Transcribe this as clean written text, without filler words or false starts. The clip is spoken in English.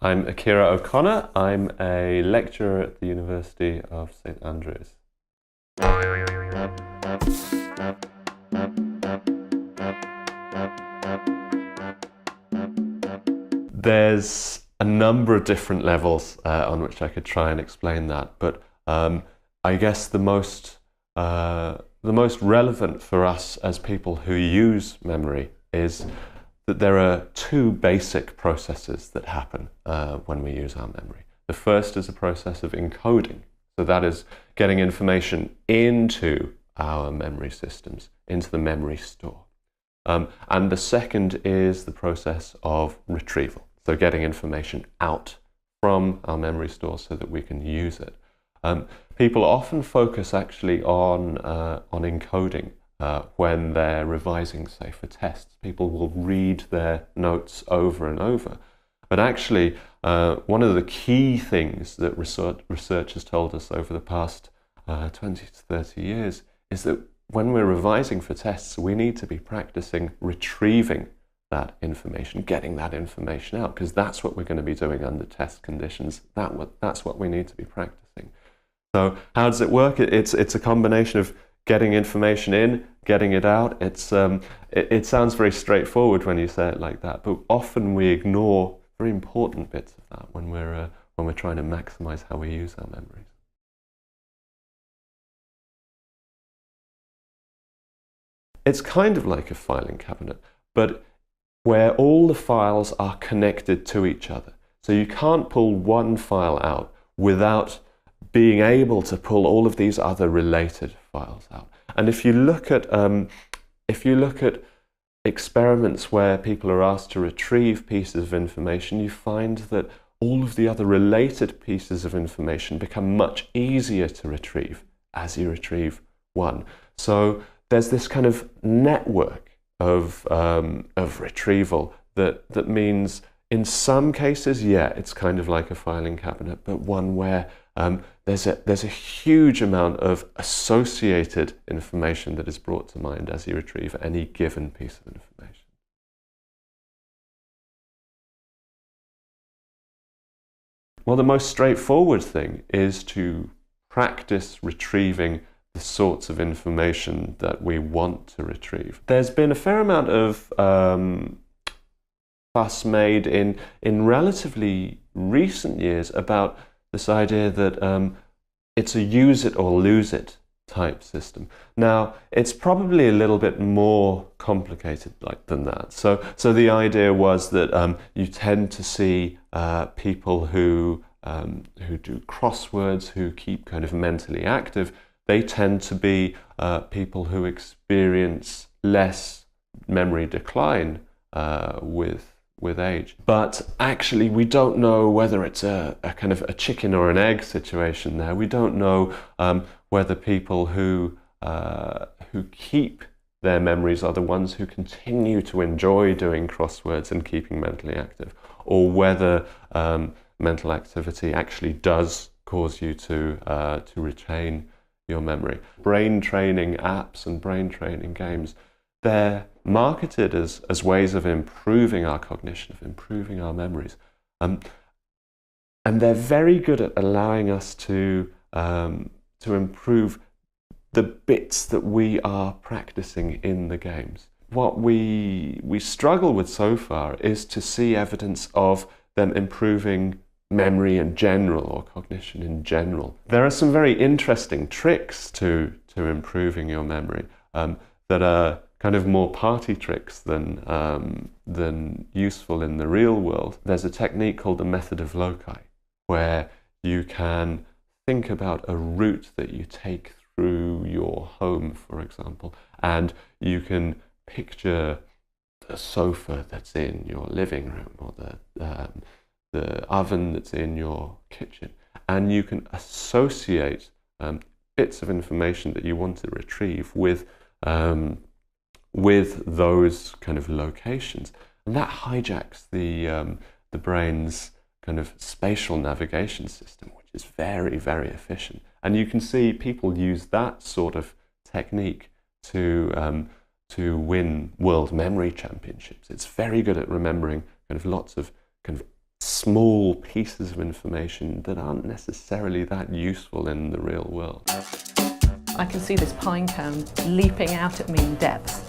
I'm Akira O'Connor. I'm a lecturer at the University of St Andrews. There's a number of different levels on which I could try and explain that, but I guess the most relevant for us as people who use memory is that there are two basic processes that happen when we use our memory. The first is a process of encoding. So that is getting information into our memory systems, into the memory store. And the second is the process of retrieval. So getting information out from our memory store so that we can use it. People often focus actually on encoding when they're revising, say, for tests. People will read their notes over and over. But actually, one of the key things that research has told us over the past 20 to 30 years is that when we're revising for tests, we need to be practicing retrieving that information, getting that information out, because that's what we're going to be doing under test conditions. That's what we need to be practicing. So how does it work? It's a combination of getting information in, getting it out. It sounds very straightforward when you say it like that, but often we ignore very important bits of that when we're trying to maximize how we use our memories. It's kind of like a filing cabinet, but where all the files are connected to each other. So you can't pull one file out without being able to pull all of these other related files out. And if you look at experiments where people are asked to retrieve pieces of information, you find that all of the other related pieces of information become much easier to retrieve as you retrieve one. So there's this kind of network of retrieval that means in some cases, yeah, it's kind of like a filing cabinet, but one where there's a huge amount of associated information that is brought to mind as you retrieve any given piece of information. Well, the most straightforward thing is to practice retrieving the sorts of information that we want to retrieve. There's been a fair amount of fuss made in relatively recent years about this idea that it's a use it or lose it type system. Now, it's probably a little bit more complicated than that. So the idea was that you tend to see people who do crosswords, who keep kind of mentally active. They tend to be people who experience less memory decline with age. But actually, we don't know whether it's a kind of a chicken or an egg situation there. We don't know whether people who keep their memories are the ones who continue to enjoy doing crosswords and keeping mentally active, or whether mental activity actually does cause you to retain your memory. Brain training apps and brain training games, they're marketed as ways of improving our cognition, of improving our memories. And they're very good at allowing us to improve the bits that we are practicing in the games. What we struggle with so far is to see evidence of them improving memory in general or cognition in general. There are some very interesting tricks to improving your memory that are kind of more party tricks than useful in the real world. There's a technique called the method of loci, where you can think about a route that you take through your home, for example, and you can picture the sofa that's in your living room, or the oven that's in your kitchen, and you can associate bits of information that you want to retrieve with those kind of locations, and that hijacks the brain's kind of spatial navigation system, which is very, very efficient. And you can see people use that sort of technique to win world memory championships. It's very good at remembering kind of lots of kind of small pieces of information that aren't necessarily that useful in the real world. I can see this pine cone leaping out at me in depth.